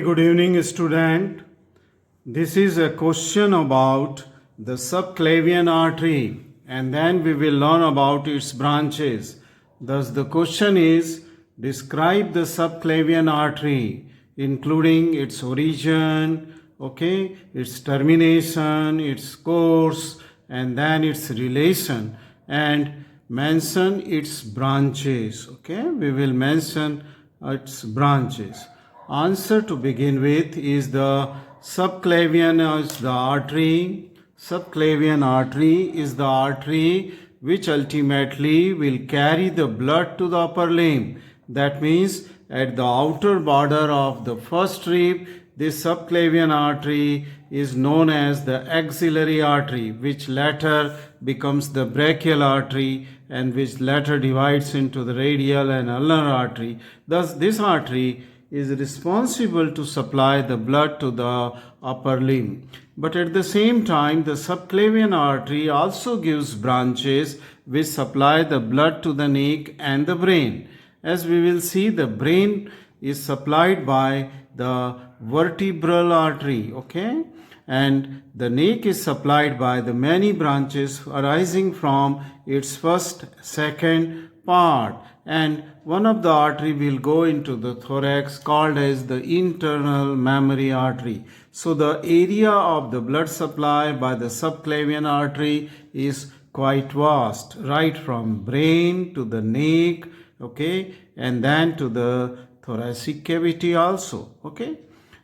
good evening, student. This is a question about the subclavian artery, and then we will learn about its branches. Thus, the question is describe the subclavian artery, including its origin, okay, its termination, its course, and then its relation, and mention its branches. Okay, we will mention its branches. Answer to begin with is the subclavian is the artery. Subclavian artery is the artery which ultimately will carry the blood to the upper limb. That means at the outer border of the first rib, this subclavian artery is known as the axillary artery, which later becomes the brachial artery and which later divides into the radial and ulnar artery. Thus, this artery is responsible to supply the blood to the upper limb. But at the same time, the subclavian artery also gives branches which supply the blood to the neck and the brain. As we will see, the brain is supplied by the vertebral artery, okay? And the neck is supplied by the many branches arising from its first, second part. And one of the artery will go into the thorax called as the internal mammary artery. So the area of the blood supply by the subclavian artery is quite vast, right from brain to the neck, okay, and then to the thoracic cavity also, okay.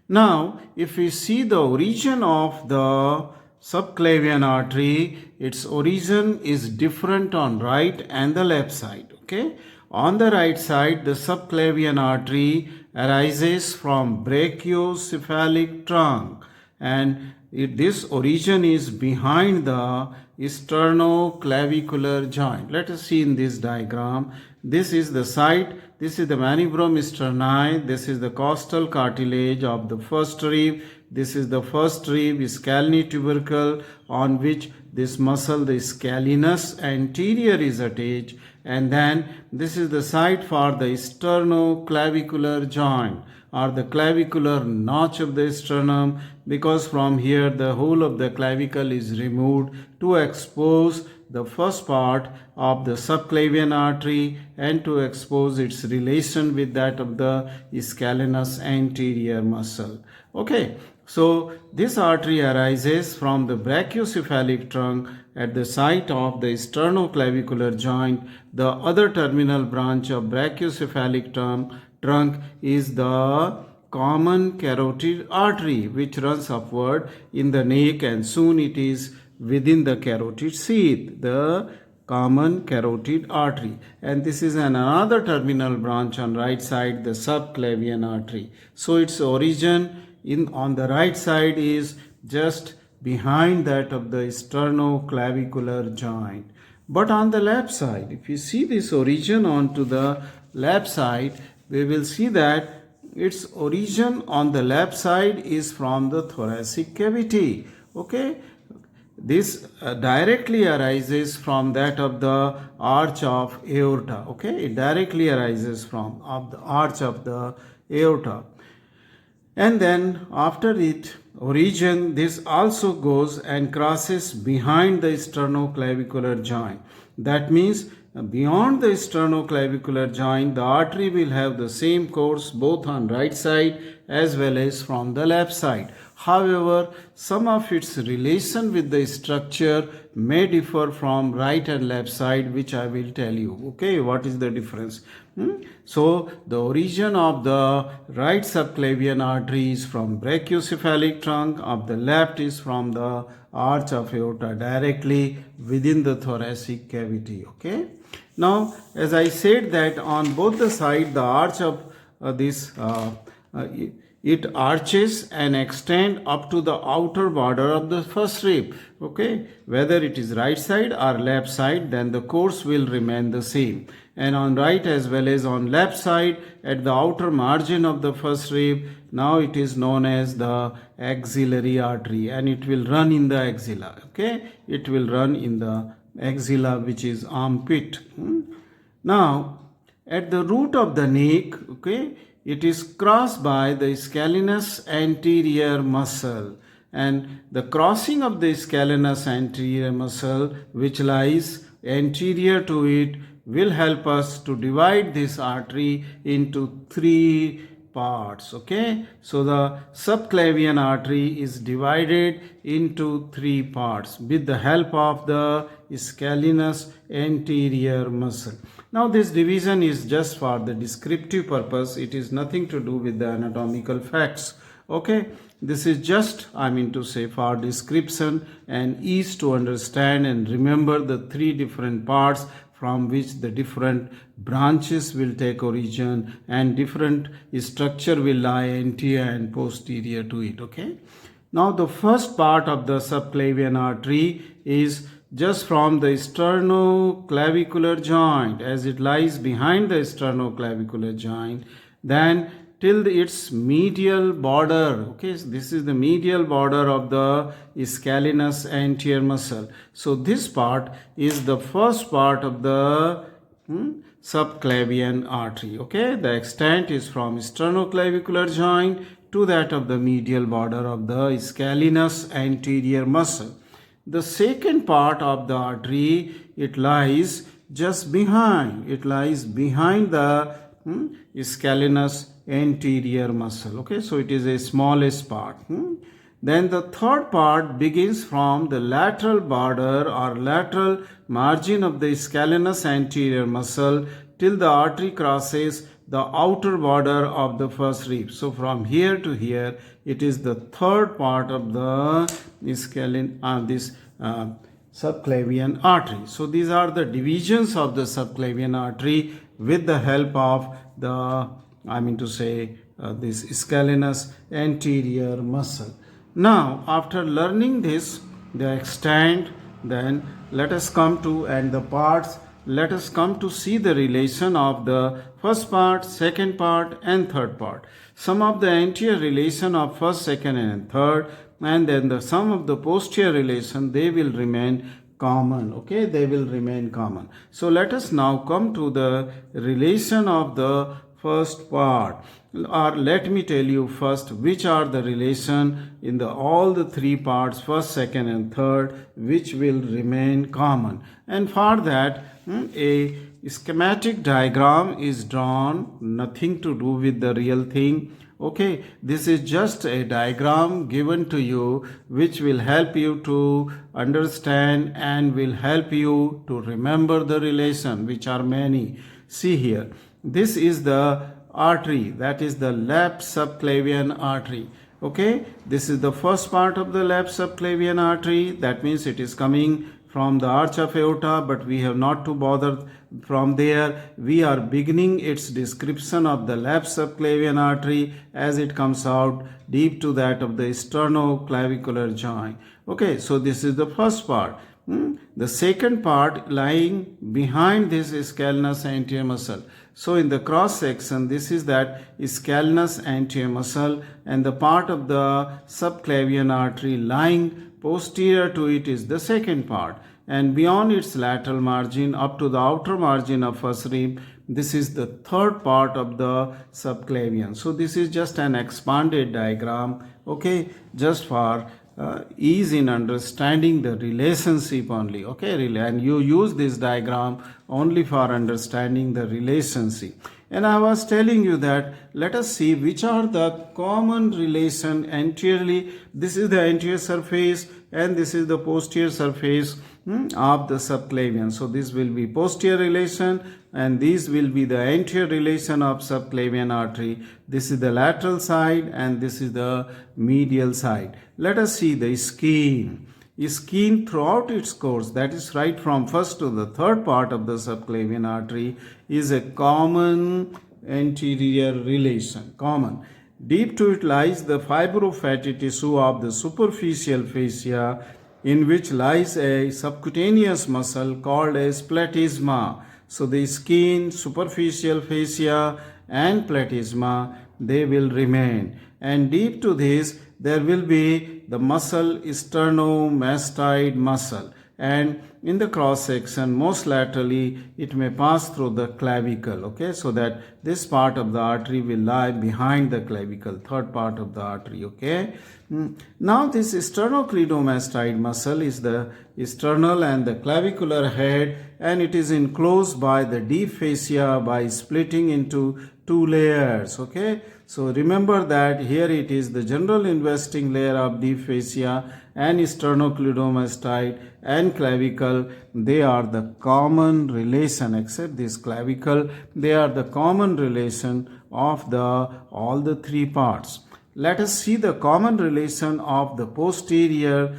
Now, if we see the origin of the subclavian artery, its origin is different on right and the left side, okay. On the right side, the subclavian artery arises from brachiocephalic trunk, and this origin is behind the sternoclavicular joint. Let us see in this diagram. This is the site, this is the manubrium sterni, this is the costal cartilage of the first rib, this is the first rib, scalene tubercle, on which this muscle, the scalenus anterior, is attached, and then this is the site for the sternoclavicular joint or the clavicular notch of the sternum, because from here the whole of the clavicle is removed to expose the first part of the subclavian artery and to expose its relation with that of the scalenus anterior muscle. Okay, so this artery arises from the brachiocephalic trunk at the site of the sternoclavicular joint. The other terminal branch of brachiocephalic trunk is the common carotid artery, which runs upward in the neck, and soon it is within the carotid sheath, the common carotid artery. And this is another terminal branch on right side, the subclavian artery. So its origin on the right side is just behind that of the sternoclavicular joint. But on the left side, if you see this origin onto the left side, we will see that its origin on the left side is from the thoracic cavity. Okay, this directly arises from that of the arch of aorta. Okay, it directly arises from the arch of the aorta. And then after it origin, this also goes and crosses behind the sternoclavicular joint. That means beyond the sternoclavicular joint, the artery will have the same course both on right side as well as from the left side. However, some of its relation with the structure may differ from right and left side, which I will tell you. Okay, what is the difference? So, the origin of the right subclavian artery is from brachiocephalic trunk, of the left is from the arch of aorta, directly within the thoracic cavity. Okay. Now, as I said that on both the side, the arch of it arches and extend up to the outer border of the first rib. Okay, whether it is right side or left side, then the course will remain the same. And on right as well as on left side, at the outer margin of the first rib, now it is known as the axillary artery, and it will run in the axilla. Okay, it will run in the axilla, which is armpit. Now, at the root of the neck, okay, it is crossed by the scalenus anterior muscle, and the crossing of the scalenus anterior muscle, which lies anterior to it, will help us to divide this artery into three parts. Okay, so the subclavian artery is divided into three parts with the help of the scalenus anterior muscle. Now this division is just for the descriptive purpose. It is nothing to do with the anatomical facts. Okay, this is just, I mean to say, for description and ease to understand and remember the three different parts from which the different branches will take origin and different structure will lie anterior and posterior to it. Okay, now the first part of the subclavian artery is just from the sternoclavicular joint, as it lies behind the sternoclavicular joint, then till its medial border. Okay, so this is the medial border of the scalenus anterior muscle. So this part is the first part of the subclavian artery. Okay, the extent is from sternoclavicular joint to that of the medial border of the scalenus anterior muscle. The second part of the artery, it lies just behind. It lies behind the scalenus anterior muscle. Okay, so it is the smallest part. Then the third part begins from the lateral border or lateral margin of the scalenus anterior muscle till the artery crosses the outer border of the first rib. So from here to here, it is the third part of the subclavian artery. So these are the divisions of the subclavian artery with the help of the, I mean to say, this scalenus anterior muscle. Now, after learning this, the extent, then let us come to, and the parts, let us come to see the relation of the first part, second part and third part. Some of the anterior relation of first, second and third, and then the sum of the posterior relation, they will remain common. Okay, they will remain common. So let us now come to the relation of the first part, or let me tell you first which are the relation in the all the three parts, first, second and third, which will remain common. And for that a schematic diagram is drawn, nothing to do with the real thing. Okay, this is just a diagram given to you which will help you to understand and will help you to remember the relation, which are many. See here, this is the artery, that is the left subclavian artery. Okay, this is the first part of the left subclavian artery. That means it is coming from the arch of aorta, but we have not to bother from there. We are beginning its description of the left subclavian artery as it comes out deep to that of the sternoclavicular joint. Okay, so this is the first part. The second part lying behind this scalenus anterior muscle. So in the cross section, this is that scalenus anterior muscle, and the part of the subclavian artery lying posterior to it is the second part, and beyond its lateral margin up to the outer margin of first rib, this is the third part of the subclavian. So this is just an expanded diagram, okay, just for ease in understanding the relationship only. Okay, and you use this diagram only for understanding the relationship. And I was telling you that let us see which are the common relation anteriorly. This is the anterior surface and this is the posterior surface of the subclavian. So this will be posterior relation and this will be the anterior relation of subclavian artery. This is the lateral side and this is the medial side. Let us see the skin. Skin throughout its course, that is right from first to the third part of the subclavian artery, is a common anterior relation. Common. Deep to it lies the fibrofatty tissue of the superficial fascia, in which lies a subcutaneous muscle called as platysma. So the skin, superficial fascia and platysma, they will remain. And deep to this, there will be the muscle, sternomastoid muscle. and in the cross section most laterally it may pass through the clavicle. Okay, so that this part of the artery will lie behind the clavicle, third part of the artery. Okay. Now this sternocleidomastoid muscle is the sternal and the clavicular head, and it is enclosed by the deep fascia by splitting into two layers. Okay, so remember that here it is the general investing layer of deep fascia and sternocleidomastoid and clavicle. They are the common relation, except this clavicle, they are the common relation of all the three parts. Let us see the common relation of the posterior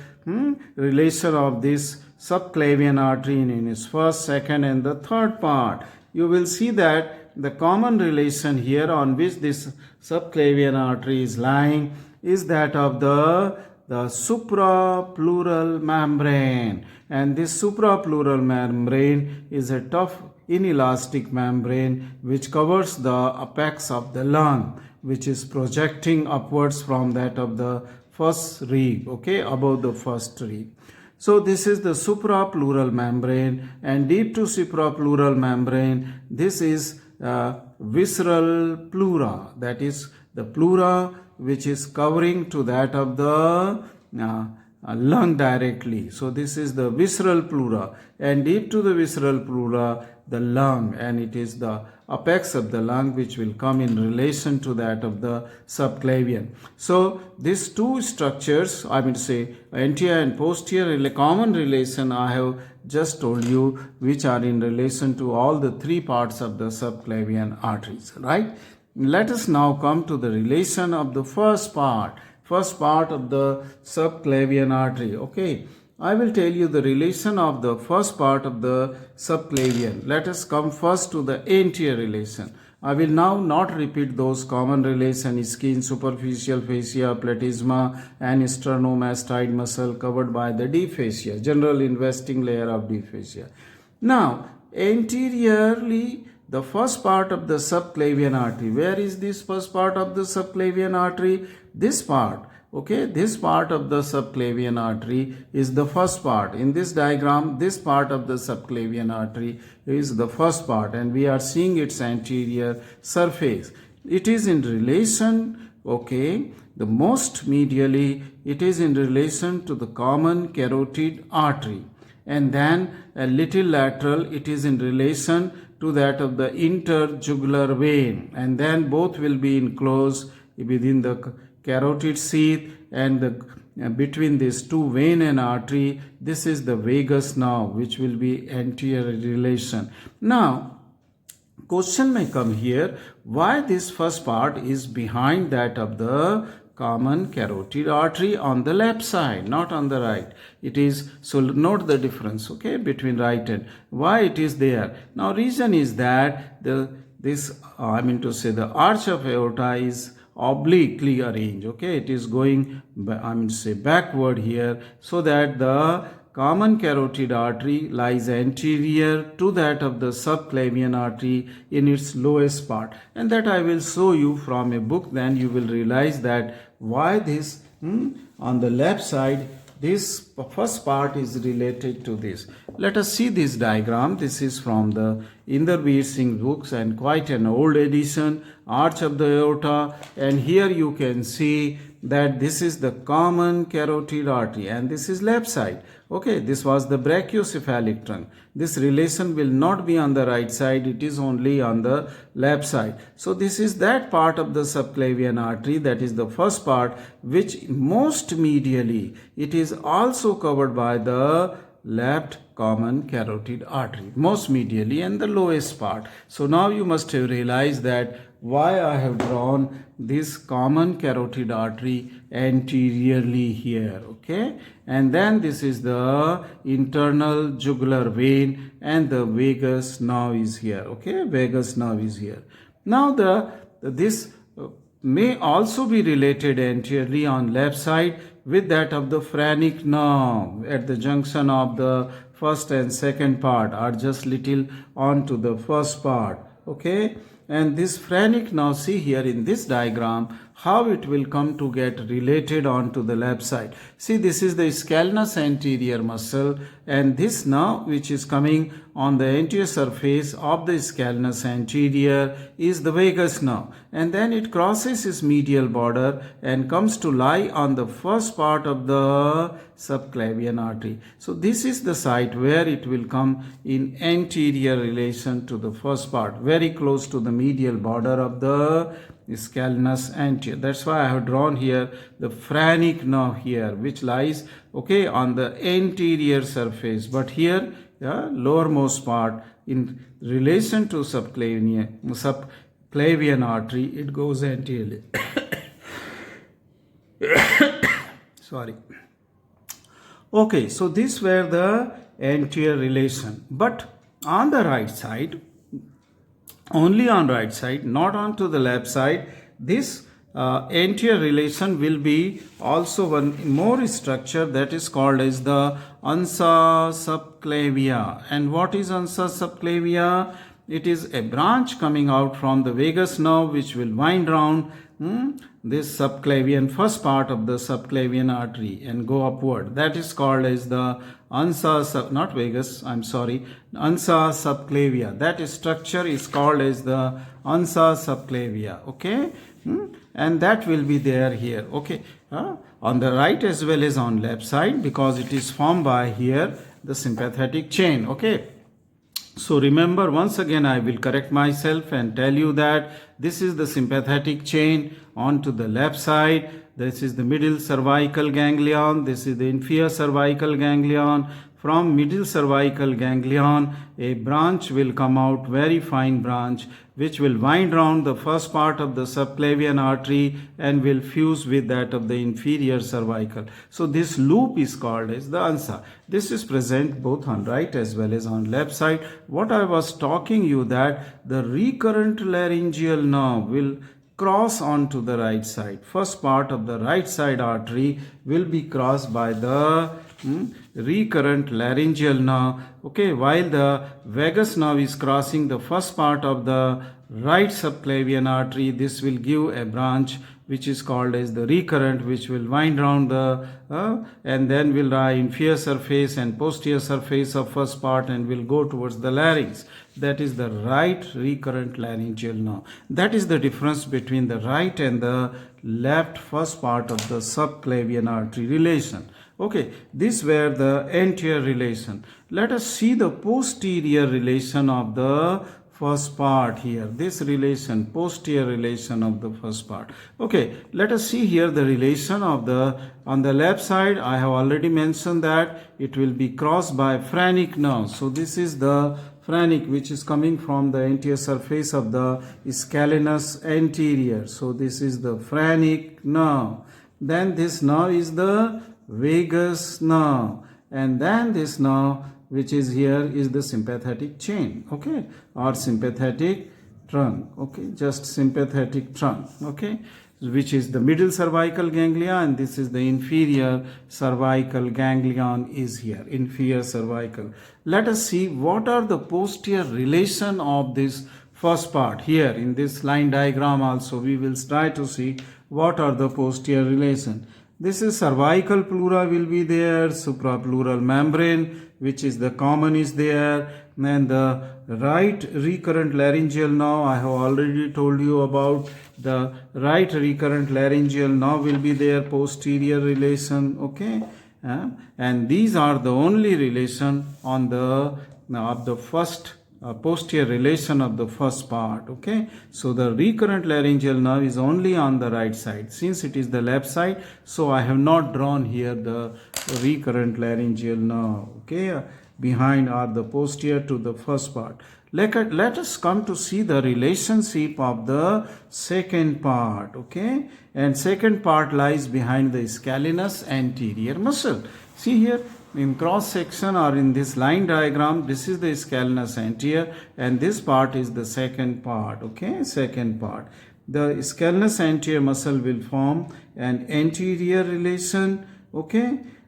relation of this subclavian artery in its first, second and the third part. You will see that the common relation here on which this subclavian artery is lying is that of the suprapleural membrane, and this suprapleural membrane is a tough inelastic membrane which covers the apex of the lung, which is projecting upwards from that of the first rib, okay, above the first rib. So this is the suprapleural membrane, and deep to suprapleural membrane, this is visceral pleura, that is the pleura which is covering to that of the lung directly. So this is the visceral pleura, and deep to the visceral pleura, the lung, and it is the apex of the lung which will come in relation to that of the subclavian. So these two structures, I mean to say anterior and posterior common relation I have just told you, which are in relation to all the three parts of the subclavian arteries, right? Let us now come to the relation of the first part of the subclavian artery. Okay, I will tell you the relation of the first part of the subclavian. Let us come first to the anterior relation. I will now not repeat those common relations: skin, superficial fascia, platysma and sternomastoid muscle covered by the deep fascia, general investing layer of deep fascia. Now, anteriorly, the first part of the subclavian artery. Where is this first part of the subclavian artery? This part. Okay, this part of the subclavian artery is the first part. In this diagram, this part of the subclavian artery is the first part, and we are seeing its anterior surface. It is in relation, okay, the most medially, it is in relation to the common carotid artery, and then a little lateral, it is in relation to that of the interjugular vein, and then both will be enclosed within the carotid sheath, and between these two vein and artery, this is the vagus nerve, which will be anterior relation. Now, question may come here, why this first part is behind that of the common carotid artery on the left side, not on the right. It is, so note the difference, okay, between right and why it is there. Now, reason is that the arch of aorta is obliquely arranged. Okay, it is going backward here, so that the common carotid artery lies anterior to that of the subclavian artery in its lowest part, and that I will show you from a book. Then you will realize that why this on the left side, this first part is related to this. Let us see this diagram. This is from the Inderveer Singh books, and quite an old edition, arch of the aorta, and here you can see that this is the common carotid artery and this is left side. Okay, this was the brachiocephalic trunk. This relation will not be on the right side, it is only on the left side. So this is that part of the subclavian artery, that is the first part, which most medially it is also covered by the left common carotid artery, most medially, and the lowest part. So now you must have realized that why I have drawn this common carotid artery anteriorly here, okay, and then this is the internal jugular vein, and the vagus nerve is here, okay, vagus nerve is here. Now this may also be related anteriorly on left side with that of the phrenic nerve at the junction of the first and second part, or just little on to the first part, okay. And this phrenic nerve, see here in this diagram, how it will come to get related onto the left side. See, this is the scalenus anterior muscle, and this now which is coming on the anterior surface of the scalenus anterior is the vagus nerve, and then it crosses its medial border and comes to lie on the first part of the subclavian artery. So this is the site where it will come in anterior relation to the first part, very close to the medial border of the scalenus anterior. That's why I have drawn here the phrenic nerve here, which lies on the anterior surface, but here lowermost part in relation to subclavian artery, it goes anteriorly. Sorry. Okay, so these were the anterior relation, but on the right side, only on right side, not onto the left side, this anterior relation will be also one more structure that is called as the ansa subclavia. And what is ansa subclavia? It is a branch coming out from the vagus nerve which will wind round this subclavian, first part of the subclavian artery, and go upward. That is called as the ansa subclavia. That structure is called as the ansa subclavia. And that will be there here. On the right as well as on left side, because it is formed by here the sympathetic chain. So remember, once again I will correct myself and tell you that this is the sympathetic chain onto the left side. This is the middle cervical ganglion. This is the inferior cervical ganglion. From middle cervical ganglion, a branch will come out, very fine branch, which will wind round the first part of the subclavian artery and will fuse with that of the inferior cervical. So this loop is called as the ansa. This is present both on right as well as on left side. What I was talking you that the recurrent laryngeal nerve will cross onto the right side. First part of the right side artery will be crossed by the recurrent laryngeal nerve, while the vagus nerve is crossing the first part of the right subclavian artery. This will give a branch which is called as the recurrent, which will wind round the and then will lie inferior surface and posterior surface of first part and will go towards the larynx. That is the right recurrent laryngeal nerve. That is the difference between the right and the left first part of the subclavian artery relation. These were the anterior relation. Let us see the posterior relation of the first part here. This relation, posterior relation of the first part. Let us see here the relation of on the left side. I have already mentioned that it will be crossed by phrenic nerve. So this is the phrenic which is coming from the anterior surface of the scalenus anterior. So this is the phrenic nerve. Then this nerve is the vagus nerve, and then this nerve which is here is the sympathetic chain, or sympathetic trunk, just sympathetic trunk, which is the middle cervical ganglia, and this is the inferior cervical ganglion is here, inferior cervical. Let us see what are the posterior relation of this first part here in this line diagram. Also we will try to see what are the posterior relation. This is cervical pleura will be there, suprapleural membrane, which is the common is there, and the right recurrent laryngeal nerve, I have already told you about the right recurrent laryngeal nerve will be there, posterior relation, and these are the only relation on the first posterior relation of the first part. So the recurrent laryngeal nerve is only on the right side. Since it is the left side, so I have not drawn here the recurrent laryngeal nerve. Behind are the posterior to the first part. Let us come to see the relationship of the second part. And second part lies behind the scalenus anterior muscle. See here, in cross section or in this line diagram, this is the scalenus anterior and this part is the second part. Second part. The scalenus anterior muscle will form an anterior relation.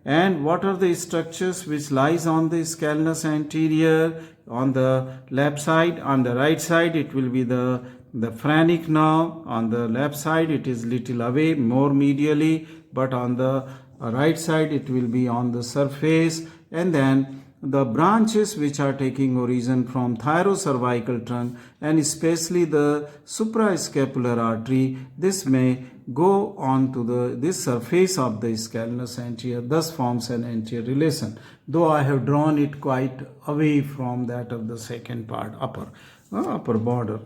And what are the structures which lies on the scalenus anterior? On the left side, on the right side, it will be the the phrenic nerve. On the left side it is little away, more medially, but on the right side it will be on the surface. And then the branches which are taking origin from thyrocervical trunk and especially the suprascapular artery, this may go on to this surface of the scalenus anterior, thus forms an anterior relation, though I have drawn it quite away from that of the second part, upper border.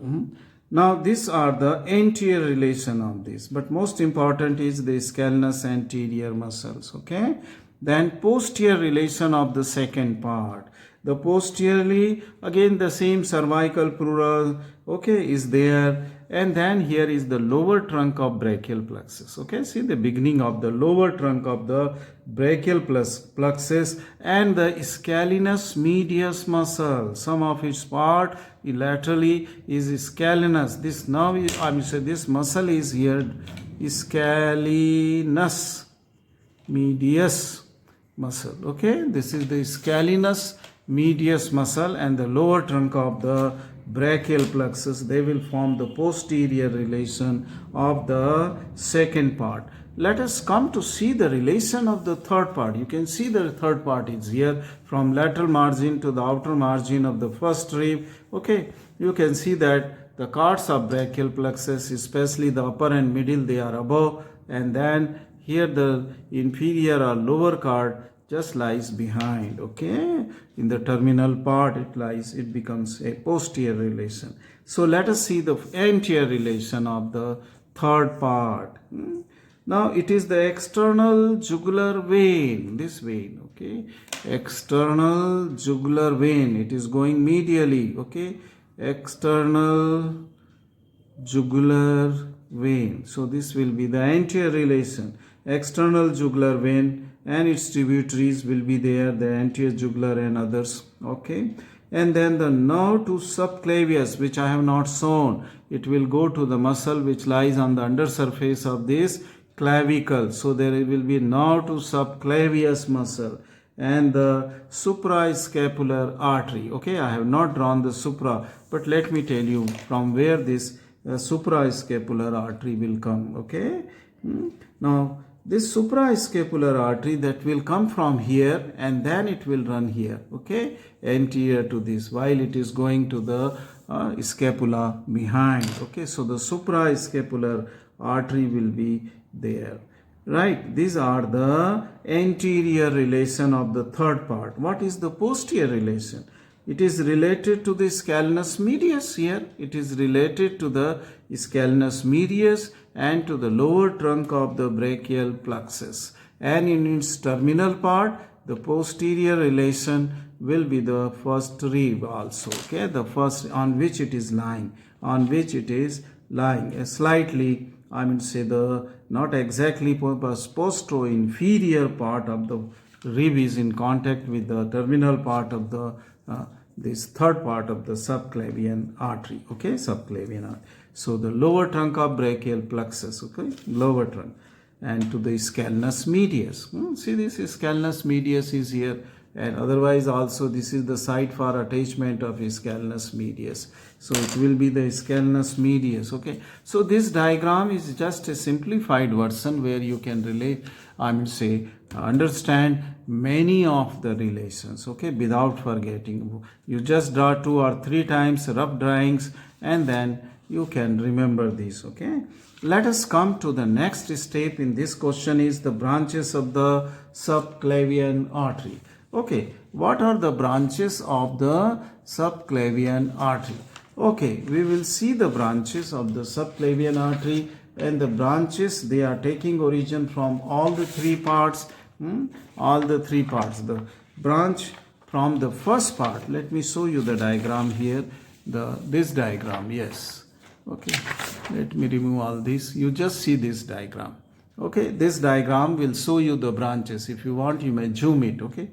Now these are the anterior relation of this, but most important is the scalenus anterior muscles. Okay, then posterior relation of the second part. The posteriorly, again the same cervical pleural, okay, is there. And then here is the lower trunk of brachial plexus. Okay, see the beginning of the lower trunk of the brachial plexus and the scalenus medius muscle. Some of its part laterally is scalenus. This now this muscle is here, scalenus medius muscle. Okay, this is the scalenus medius muscle and the lower trunk of the brachial plexus. They will form the posterior relation of the second part. Let us come to see the relation of the third part. You can see the third part is here from lateral margin to the outer margin of the first rib. Okay, you can see that the cards of brachial plexus, especially the upper and middle, they are above, and then here the inferior or lower card just lies behind. Okay, in the terminal part it becomes a posterior relation. So let us see the anterior relation of the third part. Now it is the external jugular vein, this vein. Okay, external jugular vein, it is going medially. Okay, external jugular vein. So this will be the anterior relation, external jugular vein, and its tributaries will be there, the anterior jugular and others. Okay, and then the nerve to subclavius, which I have not shown, it will go to the muscle which lies on the under surface of this clavicle. So there will be nerve to subclavius muscle and the suprascapular artery. Okay, I have not drawn the supra, but let me tell you from where this suprascapular artery will come. Okay, now this suprascapular artery that will come from here and then it will run here. Okay, anterior to this, while it is going to the scapula behind. Okay, so the suprascapular artery will be there. Right, these are the anterior relation of the third part. What is the posterior relation? It is related to the scalenus medius here. It is related to the scalenus medius and to the lower trunk of the brachial plexus. And in its terminal part, the posterior relation will be the first rib also. Okay, the first on which it is lying, a slightly, say the not exactly postero-inferior part of the rib is in contact with the terminal part of the this third part of the subclavian artery. Okay, subclavian artery. So the lower trunk of brachial plexus. Okay, lower trunk, and to the scalenus medius. See, this scalenus medius is here, and otherwise also this is the site for attachment of scalenus medius. So it will be the scalenus medius. Okay, so this diagram is just a simplified version where you can relate, understand many of the relations. Okay, without forgetting. You just draw 2 or 3 times rough drawings and then you can remember this. Okay, let us come to the next step in this question is the branches of the subclavian artery. Okay, what are the branches of the subclavian artery? Okay, we will see the branches of the subclavian artery, and the branches, they are taking origin from all the 3 parts. All the 3 parts. The branch from the first part. Let me show you the diagram here. This diagram, yes. Okay, let me remove all this. You just see this diagram. Okay, this diagram will show you the branches. If you want, you may zoom it. Okay.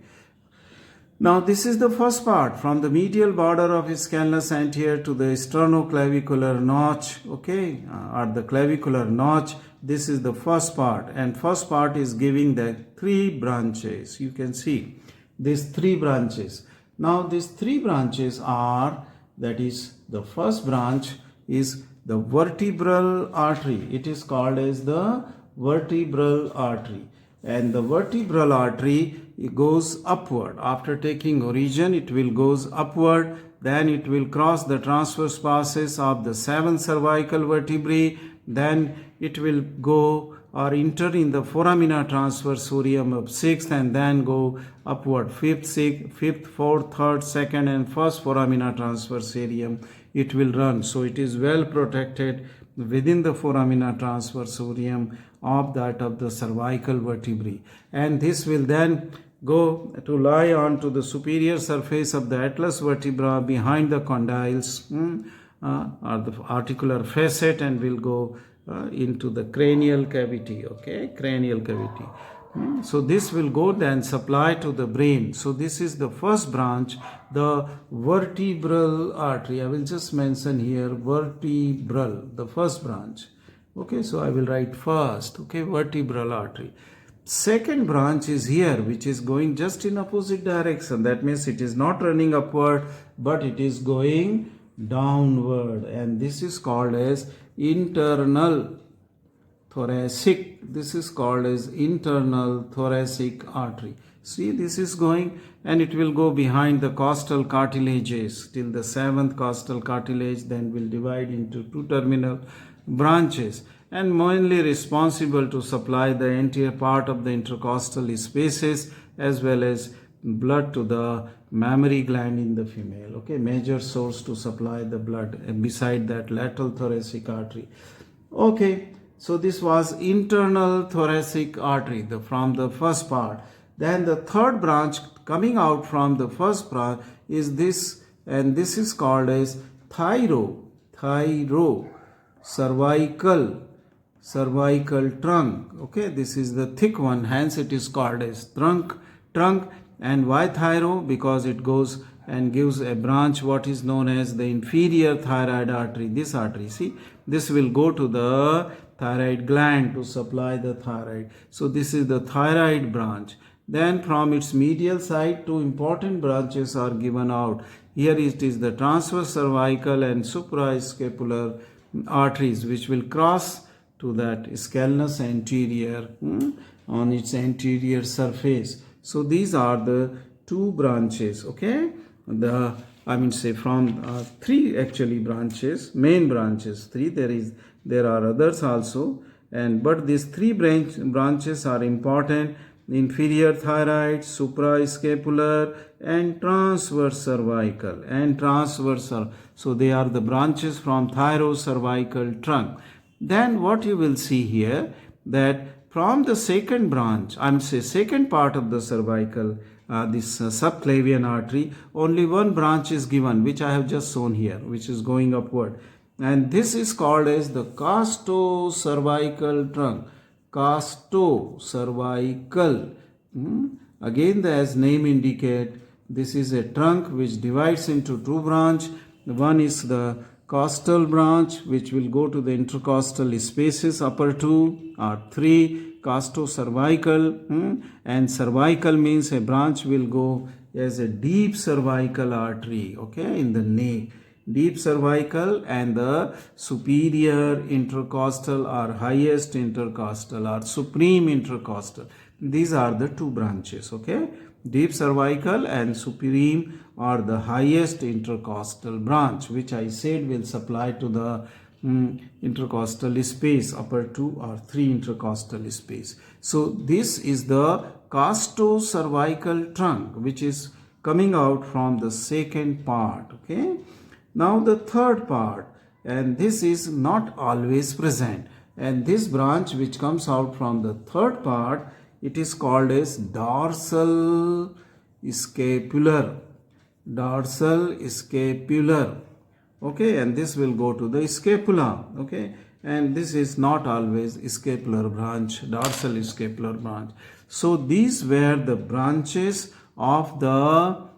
Now this is the first part from the medial border of scalenus anterior to the sternoclavicular notch. Okay, or the clavicular notch. This is the first part, and first part is giving the 3 branches. You can see these 3 branches. Now these 3 branches are, that is, the first branch is the vertebral artery. It is called as the vertebral artery. And the vertebral artery, it goes upward. After taking origin, it will goes upward. Then it will cross the transverse passes of the 7 cervical vertebrae. Then it will go or enter in the foramina transversorium of 6th and then go upward 5th, 4th, 3rd, 2nd and 1st foramina transversorium. It will run. So it is well protected within the foramina transversorium of that of the cervical vertebrae. And this will then go to lie onto the superior surface of the atlas vertebra behind the condyles or the articular facet, and will go into the cranial cavity. Okay, cranial cavity. So this will go then supply to the brain. So this is the first branch, the vertebral artery. I will just mention here vertebral, the first branch. Okay, so I will write first. Okay, vertebral artery. Second branch is here, which is going just in opposite direction. That means it is not running upward, but it is going downward, and this is called as internal thoracic. This is called as internal thoracic artery. See, this is going, and it will go behind the costal cartilages till the 7th costal cartilage, then will divide into 2 terminal branches, and mainly responsible to supply the anterior part of the intercostal spaces as well as blood to the mammary gland in the female. Okay, major source to supply the blood, and beside that lateral thoracic artery. Okay, so this was internal thoracic artery from the first part. Then the third branch coming out from the first branch is this, and this is called as cervical trunk. Okay, this is the thick one, hence it is called as trunk. And why thyro? Because it goes and gives a branch what is known as the inferior thyroid artery. This artery, see, this will go to the thyroid gland to supply the thyroid. So this is the thyroid branch. Then from its medial side, 2 important branches are given out. Here it is the transverse cervical and suprascapular arteries, which will cross to that scalene anterior on its anterior surface. So these are the 2 branches. Okay, from 3 actually branches, main branches 3. There are others also, but these 3 branches are important: inferior thyroid, suprascapular, and transverse cervical So they are the branches from thyrocervical trunk. Then what you will see here, that from the second branch, second part of the cervical, this subclavian artery, only 1 branch is given, which I have just shown here, which is going upward. And this is called as the costocervical trunk. Costocervical. Again, as name indicate, this is a trunk which divides into 2 branches. One is the costal branch, which will go to the intercostal spaces, upper 2 or 3, costocervical, and cervical means a branch will go as a deep cervical artery, okay, in the neck. Deep cervical and the superior intercostal or highest intercostal or supreme intercostal. These are the 2 branches, okay. Deep cervical and supreme or the highest intercostal branch, which I said will supply to the intercostal space, upper 2 or 3 intercostal space. So this is the costocervical trunk, which is coming out from the second part. Okay. Now the third part, and this is not always present, and this branch which comes out from the third part, it is called as dorsal scapular. Okay, and this will go to the scapula. Okay, and this is not always scapular branch, dorsal scapular branch. So these were the branches of the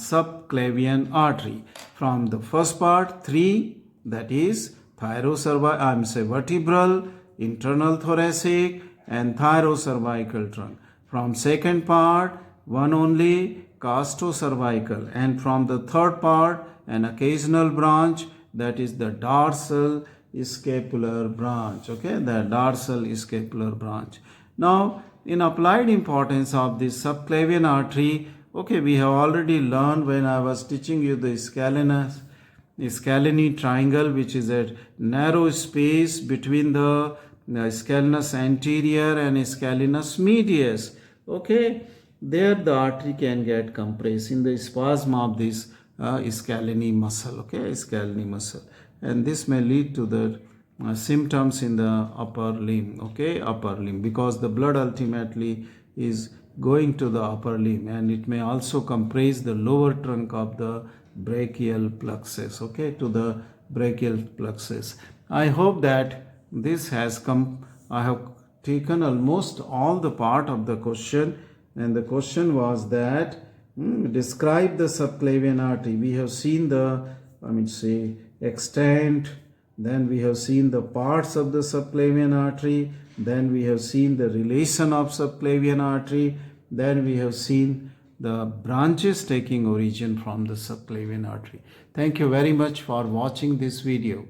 subclavian artery. From the first part, 3, that is vertebral, internal thoracic, and thyrocervical trunk. From second part, 1 only, costocervical, and from the third part, an occasional branch, that is the dorsal scapular branch, okay, the dorsal scapular branch. Now, in applied importance of this subclavian artery, okay, we have already learned when I was teaching you the scalene triangle, which is a narrow space between the scalenus anterior and scalenus medius. Okay, there the artery can get compressed in the spasm of this scalene muscle. Okay, scalene muscle, and this may lead to the symptoms in the upper limb. Okay, upper limb, because the blood ultimately is going to the upper limb, and it may also compress the lower trunk of the brachial plexus. Okay, to the brachial plexus. I hope that this has come. I have taken almost all the part of the question, and the question was that describe the subclavian artery. We have seen the, extent, then we have seen the parts of the subclavian artery, then we have seen the relation of subclavian artery, then we have seen the branches taking origin from the subclavian artery. Thank you very much for watching this video.